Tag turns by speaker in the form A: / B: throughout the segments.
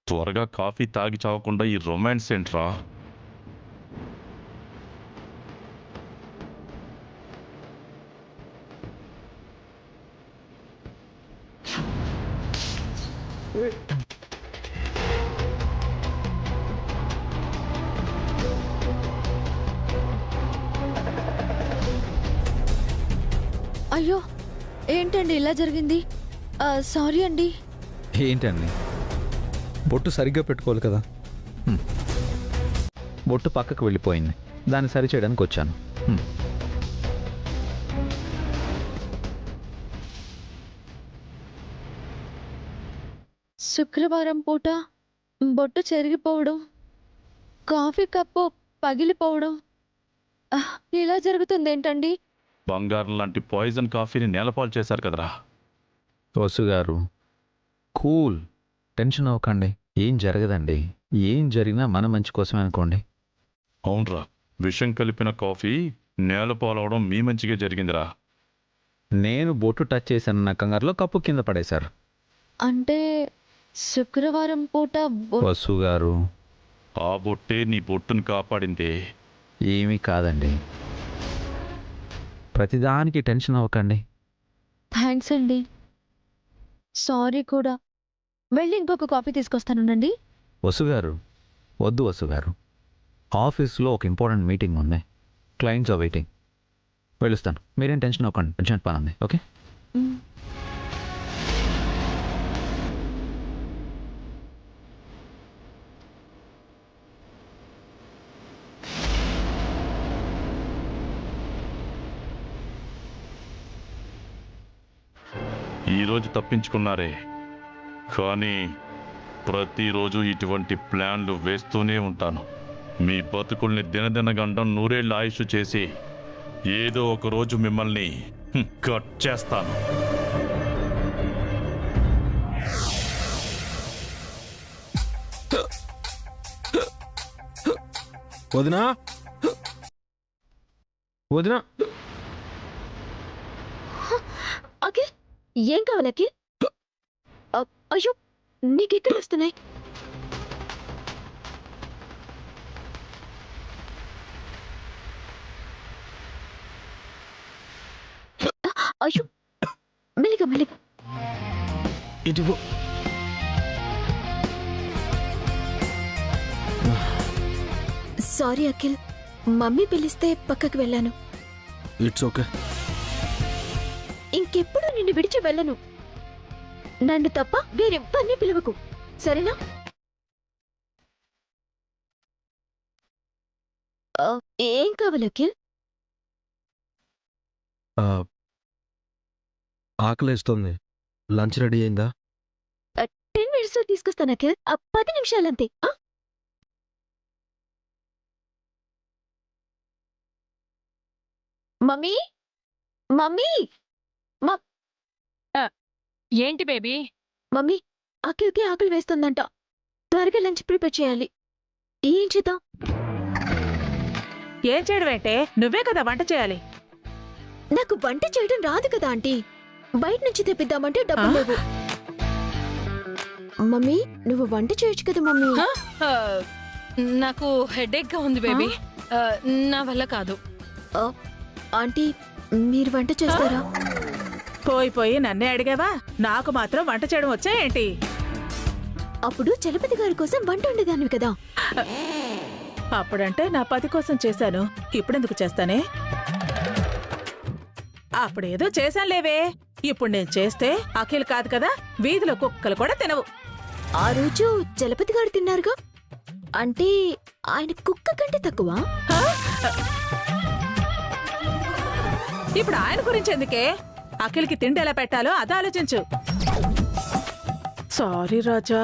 A: త్వరగా కాఫీ తాగి చావకుండా ఈ రొమాన్స్ ఏంట్రా?
B: అయ్యో, ఏంటండి ఇలా జరిగింది? సారీ అండి.
C: ఏంటండి, బొట్టు సరిగ్గా పెట్టుకోవాలి కదా. బొట్టు పక్కకు వెళ్ళిపోయింది, దాన్ని సరి చేయడానికి వచ్చాను.
B: శుక్రవారం పూట బొట్టు చెరిగిపోవడం, కాఫీ కప్పు పగిలిపోవడం, ఇలా జరుగుతుంది ఏంటండి?
A: బంగారం లాంటి పాయిజన్ కాఫీని నేలపాలు చేశారు కదరా.
C: వసు గారు, కూల్, టెన్షన్ అవ్వకండి. ఏం జరగదండి. ఏం జరిగినా మన మంచి కోసమే అనుకోండి.
A: అవునరా, విషం కలిపిన కాఫీ నేలపాలవడం మీ మంచిగా జరిగిందిరా.
C: నేను బొట్టు టచ్ చేశానన్న కంగారులో కప్పు కింద పడేశారు.
B: అంటే శుక్రవారం పూట
C: వసు గారు,
A: ఆ బొట్టే నీ బొట్టును కాపాడిందే.
C: ఏమీ కాదండి. ప్రతిదానికి టెన్షన్ అవ్వకండి.
B: థ్యాంక్స్ అండి. సారీ కూడా. వెళ్ళి ఇంకొక కాఫీ తీసుకొస్తానండి.
C: వసు గారు, వద్దు వసు గారు, ఆఫీస్లో ఒక ఇంపార్టెంట్ మీటింగ్ ఉంది. Clients are waiting. వెళ్ళొస్తాను, మీరేం టెన్షన్ అవ్వకండి. అర్జెంట్ పని ఉంది. ఓకే.
A: ఈరోజు తప్పించుకున్నారే, కానీ ప్రతిరోజు ఇటువంటి ప్లాన్లు వేస్తూనే ఉంటాను. మీ బతుకుల్ని దినదినగండం నూరేళ్ల ఆయుష్ చేసి ఏదో ఒక రోజు మిమ్మల్ని కట్ చేస్తాను.
D: వదినా, వదినా,
B: అఖిల్, ఏం కావాలి అఖిల్? అయ్యో, నీకెక్కడ వస్తున్నాయి? అయ్యో, మెల్లిగా మెల్లిగా.
D: ఇటు
B: సారీ అఖిల్, మమ్మీ పిలిస్తే పక్కకు వెళ్ళాను.
D: It's okay.
B: ఇంకెప్పుడు నిన్ను విడిచి వెళ్ళను. నన్ను తప్ప వేరెవ్వరిని పిలవకు, సరేనా? ఏం కావాలి అఖిల్?
D: ఆకలేస్తుంది. లంచ్ రెడీ అయిందా?
B: 10 minutes లో తీసుకొస్తాను అఖిల్. 10 నిమిషాలంతే. మమ్మీ, మమ్మీ,
E: ఏంటి బేబీ?
B: మమ్మీ, అఖిల్కి ఆకలి వేస్తుందంట. త్వరగా లంచ్ ప్రిపేర్ చేయాలి. ఏం చేద్దాం?
E: ఏం చేయడం ఏంటే? నువ్వే కదా వంట చేయాలి.
B: నాకు వంట చేయడం రాదు కదా ఆంటీ. బయట నుంచి తెప్పిద్దామంటే డబ్బు లేవు. మమ్మీ, నువ్వు వంట చేయొచ్చు కదా మమ్మీ.
E: నాకు హెడేక్ గా ఉంది బేబీ. నా వల్ల కాదు.
B: ఆంటీ, మీరు వంట చేస్తారా?
E: పోయి నన్నే అడిగావా? నాకు మాత్రం వంట చేయడం వచ్చా ఏంటి?
B: అప్పుడు చలపతి గారి కోసం వంట ఉండేదాన్ని కదా.
E: అప్పుడంటే నా పతి కోసం చేశాను, ఇప్పుడెందుకు చేస్తానే? అప్పుడేదో చేశానులేవే. ఇప్పుడు నేను చేస్తే అఖిల్ కాదు కదా, వీధిలో కుక్కలు కూడా తినవు.
B: ఆ రోజు చలపతి గారు తిన్నారుగా, అంటే ఆయన కుక్క కంటే తక్కువ?
E: ఇప్పుడు ఆయన గురించి ఎందుకే? అఖిల్కి తిండి ఎలా పెట్టాలో అది ఆలోచించు. సారీ రాజా,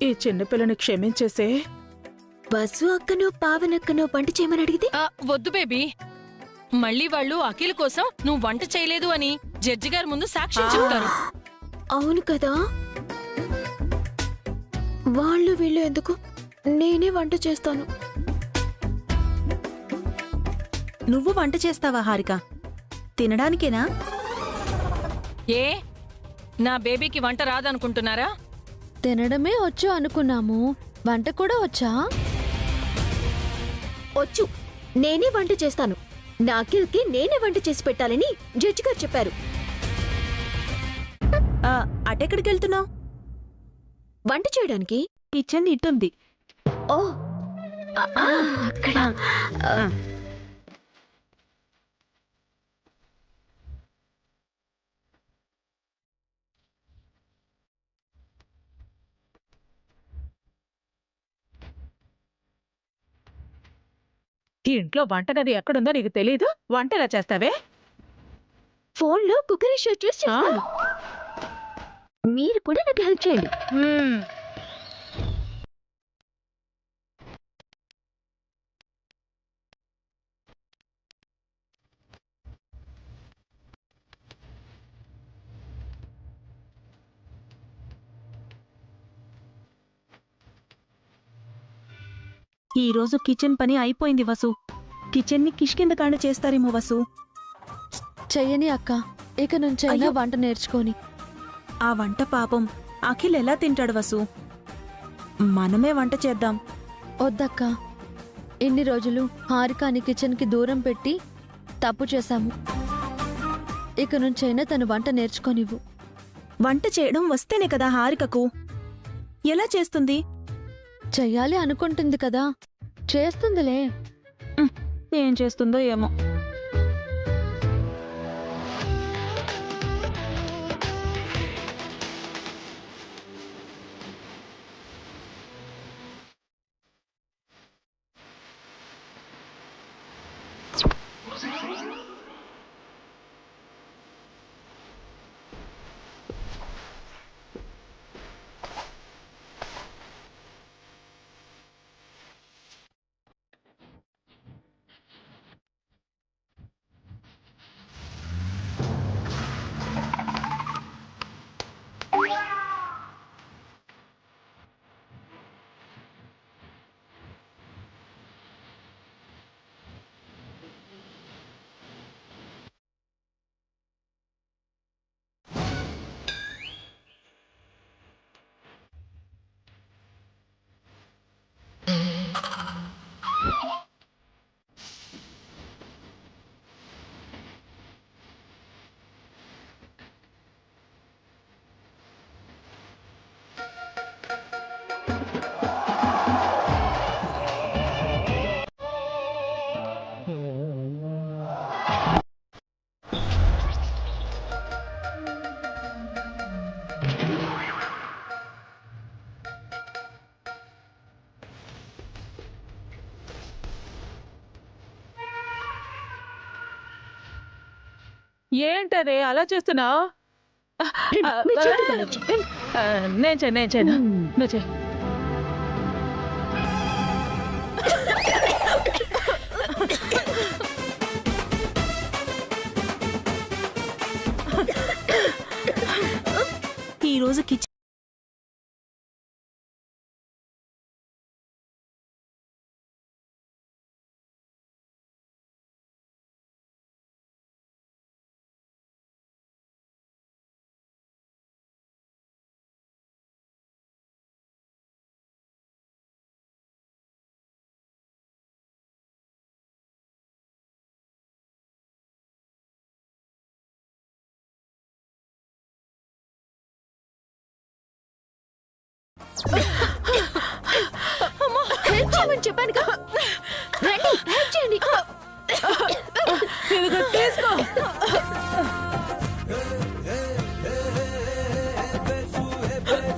E: ఈ చిన్నపిల్లని క్షమించేసే.
B: బస్సు అక్కనో పావనక్కనో వంట చేయమని అడిగితే
F: వద్దు బేబీ. మళ్ళీ వాళ్ళు అఖిల్ కోసం నువ్వు వంట చేయలేదు అని జడ్జి గారి ముందు సాక్ష్యం చెప్తారు.
B: అవును కదా, వాళ్ళు వీళ్ళు ఎందుకు, నేనే వంట చేస్తాను.
G: నువ్వు వంట చేస్తావా హారిక? తినడానికేనా?
F: ఏ, నా బేబీకి వంట రాదనుకుంటున్నారా?
B: తినడమే వచ్చు అనుకున్నాము, వంట కూడా వచ్చా? వచ్చు, నేనే వంట చేస్తాను. నా అఖిల్కి నేనే వంట చేసి పెట్టాలని జడ్జి గారు చెప్పారు.
G: అటెక్కడికి వెళ్తున్నావు?
B: వంట చేయడానికి.
G: కిచెన్ ఇటుంది.
B: ఓ అక్కడ.
E: ఈ ఇంట్లో వంటగది ఎక్కడుందో నీకు తెలీదు? వంట ఎలా చేస్తావే?
B: ఫోన్లో కుకరీ షో చూసి చేస్తాను. మీరు కూడా నాకు హెల్ప్ చేయండి.
G: ఈ రోజు కిచెన్ పని అయిపోయింది వసు. కిచెన్ ని కిష్కిందకాండ చేస్తారేమో వసు.
B: చెయ్యని అక్క, ఇక నుంచైనా
G: అయ్యో.
B: వంట నేర్చుకొని.
G: ఆ వంట పాపం అఖిల్ ఎలా తింటాడు వసు? మనమే వంట చేద్దాం.
B: వద్దక్క, ఇన్ని రోజులు హారికాని కిచెన్కి దూరం పెట్టి తప్పు చేశాము. ఇక నుంచైనా తను వంట నేర్చుకోనివ్వు.
G: వంట చేయడం వస్తేనే కదా హారికకు. ఎలా చేస్తుంది?
B: చెయ్యాలి అనుకుంటుంది కదా, చేస్తుందిలే.
G: ఏం చేస్తుందో ఏమో.
E: ఏంటదే అలా చేస్తున్నావు?
B: మీరు చేయండి బాలాజీ.
E: నేను చేయను. నువ్వు చేయి.
G: ఈ రోజు కిచెన్
B: హెల్ప్ చేయమని చెప్పాను కదా. రండి, హెల్ప్ చేయండి.
E: ఇదిగో తీసుకో.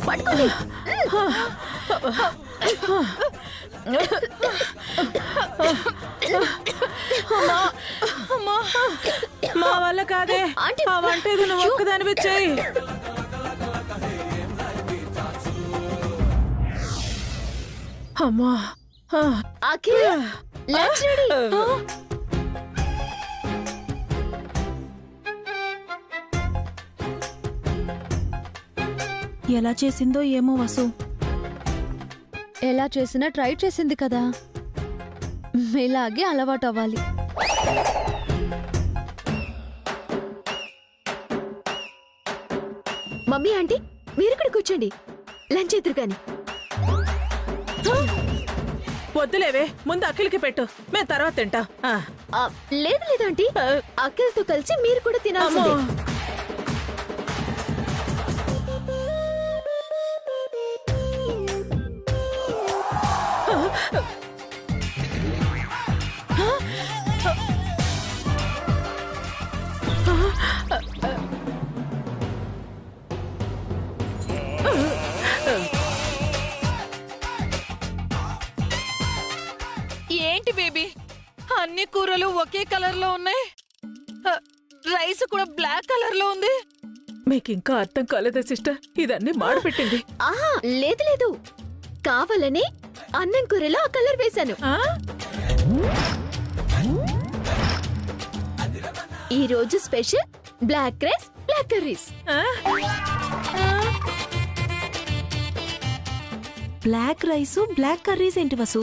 B: పట్టుకోండి.
E: మా వల్ల కాదే.
B: ఆంటీ.
E: ఆ వంట ఏదో నువ్వు ఒక్కదానివే చేయి. అమ్మా.
B: Akhil, lunch ready.
G: ఎలా చేసిందో ఏమో వసు.
B: ఎలా చేసినా ట్రై చేసింది కదా, ఇలాగే అలవాటు అవ్వాలి. మమ్మీ ఆంటీ, మీరు ఇక్కడ కూర్చోండి. లంచ్ ఎదురు గాని.
E: వద్దులేవే, ముందు అఖిల్కి పెట్టు, మేము తర్వాత తింటాం.
B: లేదు లేదు ఆంటీ, అఖిల్తో కలిసి మీరు కూడా తినాల్సిందే.
F: ఏంటి బేబీ, అన్ని కూరలు ఒకే కలర్ లో ఉన్నాయి, రైస్ కూడా బ్లాక్ కలర్ లో ఉంది.
E: మీకు ఇంకా అర్థం కాలేదా సిస్టర్? ఇదన్నీ మాడిపెట్టింది.
B: ఆహా లేదు లేదు, కావాలని అన్నం కూరలో ఆ కలర్ వేశాను. ఈ రోజు special black rice, black curries.
G: Black rice, black curries ఏంటి వసు?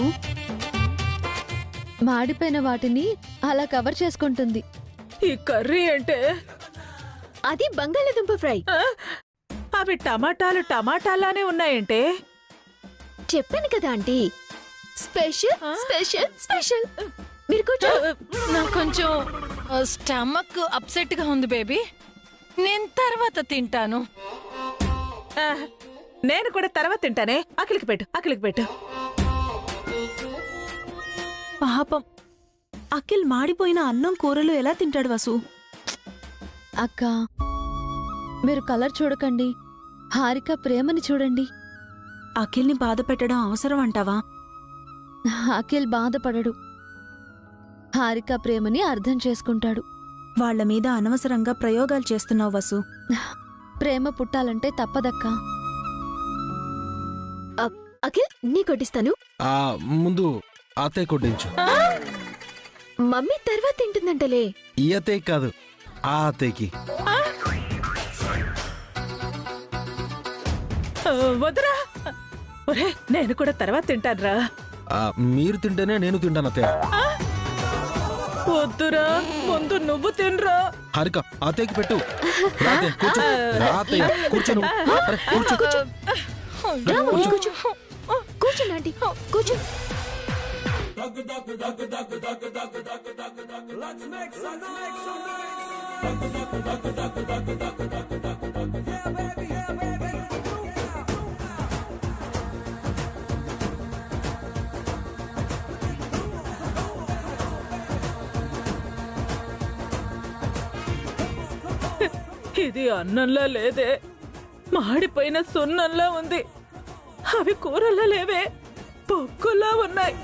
B: మాడిపోయిన వాటిని అలా కవర్ చేసుకుంటుంది.
E: ఈ కర్రీ అంటే
B: అది బంగాళదుంప ఫ్రై.
E: అవి టమాటాలానే ఉన్నాయంటే.
B: చెప్పాను కదా ఆంటీ, స్పెషల్ స్పెషల్ స్పెషల్. మీరు కూర్చో.
F: నాకు కొంచెం స్టమక్ అప్సెట్ గా ఉంది బేబీ, నేను తర్వాత తింటాను.
E: నేను కూడా తర్వాత తింటానే. అఖిల్కి పెట్టు, అఖిల్కి పెట్టు.
G: పాపం, అఖిల్ మాడిపోయిన అన్నం కూరలు ఎలా తింటాడు వసు?
B: అక్క, మీరు కలర్ చూడకండి, హారిక ప్రేమని చూడండి.
G: అఖిల్ని బాధ పెట్టడం అవసరం అంటావా?
B: అఖిల్ బాధపడడు, హారిక ప్రేమని అర్థం చేసుకుంటాడు.
G: వాళ్ల మీద అనవసరంగా ప్రయోగాలు చేస్తున్నావు వసు.
B: ప్రేమ పుట్టాలంటే తప్పదక్క. అఖిల్ నీ కొట్టిస్తాను.
D: ముందు అత్తయ్య కొట్టించు.
B: మమ్మీ తర్వాత తింటుందంటలే.
D: ఈ అత్తయ్య కాదు, ఆ అత్తయ్యకి.
E: వద్దురా, ఒరే నేను కూడా తర్వాత తింటానురా.
D: మీరు తింటేనే నేను తింటాను అత్తయ్య.
E: వద్దురా, ముందు నువ్వు తినరా.
D: హారిక అత్తయ్యకి పెట్టు. రా అత్తయ్య, కూర్చో. రా అత్తయ్య, కూర్చో నువ్వు. అరే, కూర్చో.
B: కూర్చోండి ఆంటీ, కూర్చో.
E: ఇది అన్నంలా లేదే, మాడిపోయిన సున్నంలా ఉంది. అవి కూరలా లేవే, పొక్కులా ఉన్నాయి.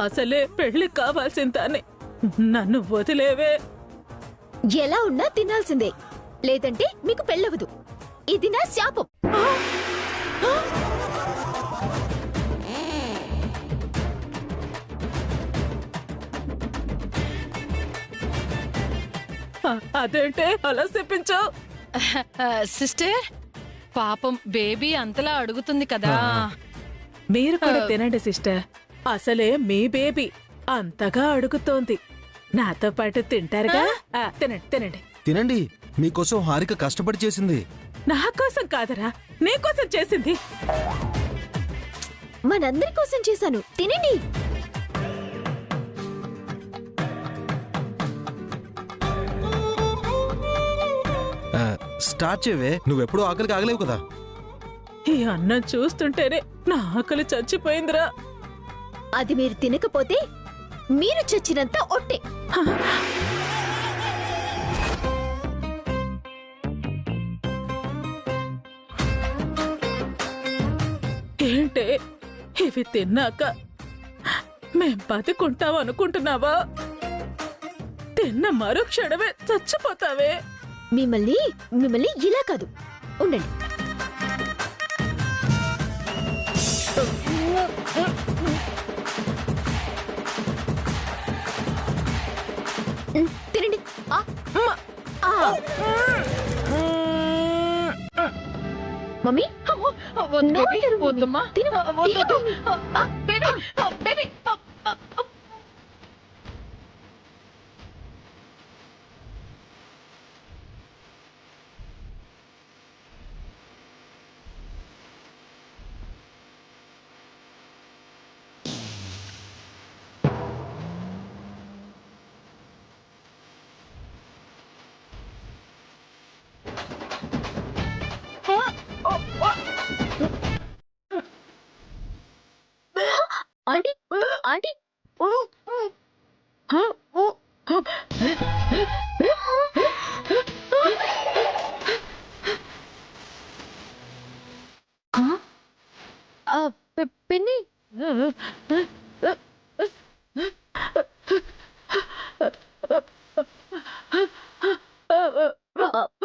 E: అసలే పెళ్లి కావాల్సిన దాన్ని నన్ను వదిలేవే.
B: ఎలా ఉన్నా తినాల్సిందే, లేదంటే మీకు పెళ్ళవదు. ఇది నా శాపం.
E: అదేంటే అలా చెప్పించావు?
F: సిస్టర్, పాపం బేబీ అంతలా అడుగుతుంది కదా.
E: మీరు కూడా తినండి సిస్టర్, అసలే మీ బేబీ అంతగా అడుగుతోంది. నాతో పాటు తింటారుగా. తినండి తినండి
D: తినండి, మీకోసం హారిక కష్టపడి చేసింది.
E: నా కోసం కాదరా, నీకోసం చేసింది.
B: మనందరి కోసం చేశాను, తినండి.
D: స్టార్ట్ చేయవే, నువ్వెప్పుడూ ఆకలికి ఆగలేవు కదా.
E: ఈ అన్నం చూస్తుంటేనే నా ఆకలి చచ్చిపోయిందిరా.
B: అది మీరు తినకపోతే మీరు చచ్చినంత ఒట్టే.
E: ఏంటే ఇవి తిన్నాక మేం బతికుంటాం అనుకుంటున్నావా? తిన్న మరుక్షణమే చచ్చిపోతావే.
B: మిమ్మల్ని ఇలా కాదు, ఉండండి. తినండి. మమ్మీ
F: వద్దమ్మా.
B: ఆంటీ ఆంటీ పిన్ని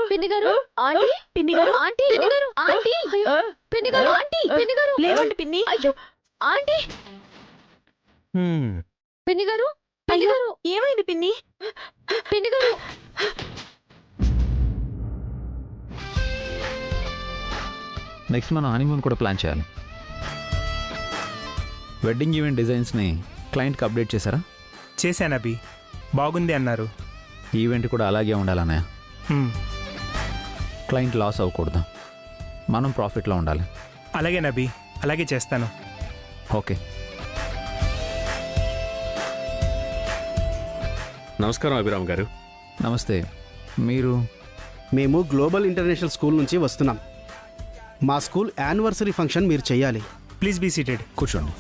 B: పిన్ని గారు ఆంటీ
G: పిన్ని గారు
B: ఆంటీ పిన్ని గారు ఆంటీ అయ్యో, పిన్ని గారు ఆంటీ పిన్ని గారు
G: లేవండి పిన్ని
B: అయ్యో ఆంటీ పిన్ని గారు పిన్ని
G: అయ్యో,
B: గారు
G: ఏమైంది పిన్ని
B: పిన్ని గారు
C: నెక్స్ట్ మనం హనీమూన్ కూడా ప్లాన్ చేయాలి. వెడ్డింగ్ ఈవెంట్ డిజైన్స్ని క్లయింట్కి అప్డేట్ చేశారా?
H: చేశాను అభి, బాగుంది అన్నారు.
C: ఈవెంట్ కూడా అలాగే ఉండాలన్నయ్య.
H: హ్మ్.
C: క్లయింట్ లాస్ అవ్వకూడదు, మనం ప్రాఫిట్లో ఉండాలి.
H: అలాగే నబి, అలాగే చేస్తాను.
C: ఓకే.
I: నమస్కారం అభిరామ్ గారు.
C: నమస్తే. మీరు?
J: మేము గ్లోబల్ ఇంటర్నేషనల్ స్కూల్ నుంచి వస్తున్నాం. మా స్కూల్ యానివర్సరీ ఫంక్షన్ మీరు చేయాలి.
H: Please be seated.
C: కూర్చోండి.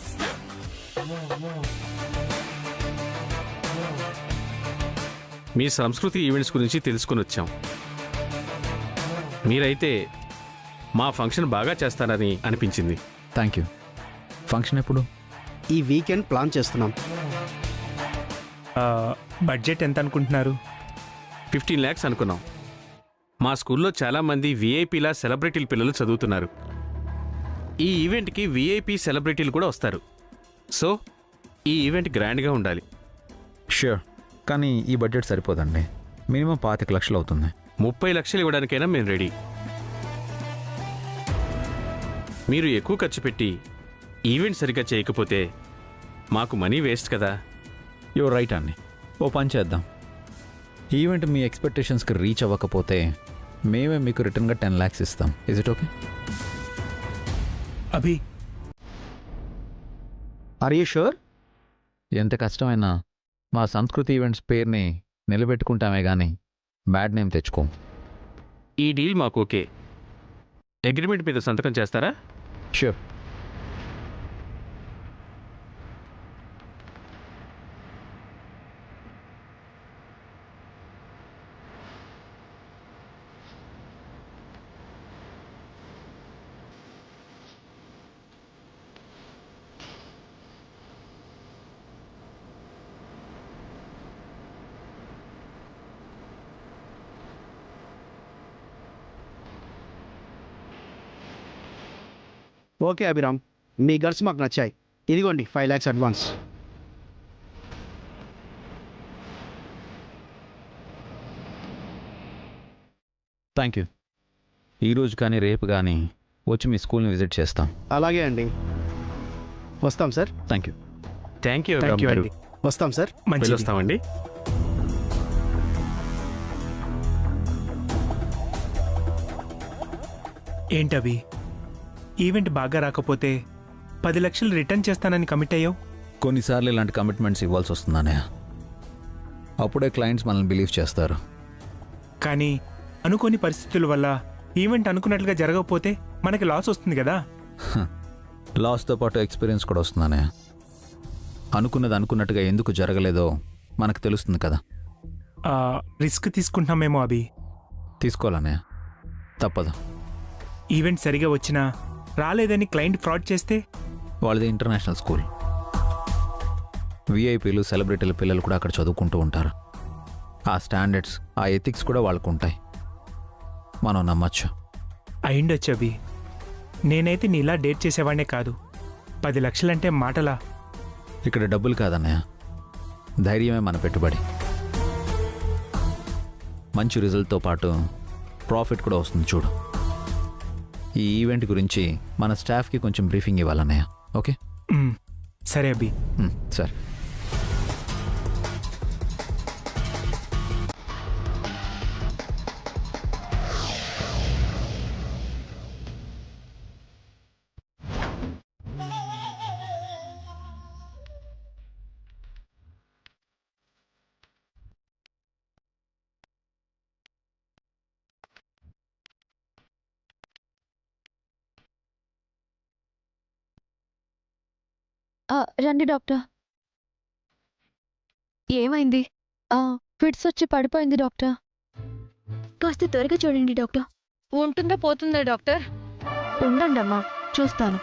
I: మీ సంస్కృతి ఈవెంట్స్ గురించి తెలుసుకుని వచ్చాం. మీరైతే మా ఫంక్షన్ బాగా చేస్తారని అనిపించింది.
C: Thank you. ఫంక్షన్ ఎప్పుడు?
J: ఈ వీకెండ్ ప్లాన్ చేస్తున్నాం.
H: బడ్జెట్ ఎంత అనుకుంటున్నారు?
I: 15 lakhs అనుకున్నాం. మా స్కూల్లో చాలామంది విఐపీల సెలబ్రిటీల పిల్లలు చదువుతున్నారు. ఈ ఈవెంట్కి విఐపీ సెలబ్రిటీలు కూడా వస్తారు. సో ఈ ఈవెంట్ గ్రాండ్గా ఉండాలి.
C: ష్యూర్, కానీ ఈ బడ్జెట్ సరిపోదండి. మినిమం 25 లక్షలు అవుతుంది.
I: 30 లక్షలు ఇవ్వడానికైనా మేము రెడీ. మీరు ఎక్కువ ఖర్చు పెట్టి ఈవెంట్ సరిగ్గా చేయకపోతే మాకు మనీ వేస్ట్ కదా.
C: యువర్ రైట్ అండి. ఓ పని చేద్దాం. ఈవెంట్ మీ ఎక్స్పెక్టేషన్స్కి రీచ్ అవ్వకపోతే మేమే మీకు రిటర్న్గా 10 lakhs ఇస్తాం. Is it okay?
H: Abhi,
J: are you sure?
C: ఎంత కష్టమైనా మా సంస్కృతి ఈవెంట్స్ పేరుని నిలబెట్టుకుంటామే కానీ బ్యాడ్ నేమ్ తెచ్చుకోం.
I: ఈ డీల్ మాకు ఓకే. అగ్రిమెంట్ మీద సంతకం చేస్తారా?
C: ష్యూర్.
J: ఓకే అభిరామ్, మీ గర్ల్స్ మాకు నచ్చాయి. ఇదిగోండి 5 lakhs అడ్వాన్స్.
C: Thank you. ఈరోజు కానీ రేపు కానీ వచ్చి మీ స్కూల్ని విజిట్ చేస్తాం.
J: అలాగే అండి, వస్తాం sir.
C: Thank you.
I: Thank you
H: thank you
I: గారు.
H: అండి.
J: వస్తాం సార్.
H: మంచిది.
I: వస్తామండి.
H: ఏంటవి, ఈవెంట్ బాగా రాకపోతే 10 లక్షలు రిటర్న్ చేస్తానని కమిట్ అయ్యావు.
C: కొన్నిసార్లు ఇలాంటి కమిట్మెంట్స్ ఇవ్వాల్సి వస్తుందన్నయ్య. అప్పుడే క్లయింట్స్ మనల్ని బిలీవ్ చేస్తారు.
H: కానీ అనుకోని పరిస్థితుల వల్ల ఈవెంట్ అనుకున్నట్లుగా జరగకపోతే మనకి లాస్ వస్తుంది కదా.
C: లాస్తో పాటు ఎక్స్పీరియన్స్ కూడా వస్తుందన్నయ్య. అనుకున్నది అనుకున్నట్టుగా ఎందుకు జరగలేదో మనకు తెలుస్తుంది కదా.
H: రిస్క్ తీసుకుంటున్నామేమో అభి.
C: తీసుకోవాలన్నయ్య, తప్పదు.
H: ఈవెంట్ సరిగా వచ్చినా రాలేదని క్లయింట్ ఫ్రాడ్ చేస్తే?
C: వాళ్ళది ఇంటర్నేషనల్ స్కూల్. విఐపీలు సెలబ్రిటీల పిల్లలు కూడా అక్కడ చదువుకుంటూ ఉంటారు. ఆ స్టాండర్డ్స్, ఆ ఎథిక్స్ కూడా వాళ్ళకు ఉంటాయి. మనం నమ్మచ్చు.
H: అయిండొచ్చు అభి. నేనైతే నీలా డేట్ చేసేవాడినే కాదు. 10 లక్షలంటే మాటలా?
C: ఇక్కడ డబ్బులు కాదన్నయ్య, ధైర్యమే మన పెట్టుబడి. మంచి రిజల్ట్తో పాటు ప్రాఫిట్ కూడా వస్తుంది చూడు. ఈ ఈవెంట్ గురించి మన స్టాఫ్కి కొంచెం బ్రీఫింగ్ ఇవ్వాలన్నయ్య. ఓకే?
H: సరే అభి.
C: సరే.
B: రండి డాక్టర్.
K: ఏమైంది?
B: ఫిట్స్ వచ్చి పడిపోయింది డాక్టర్.
K: కాస్త త్వరగా చూడండి డాక్టర్.
F: ఉంటుందా పోతుందా డాక్టర్?
K: ఉండండమ్మా, చూస్తాను.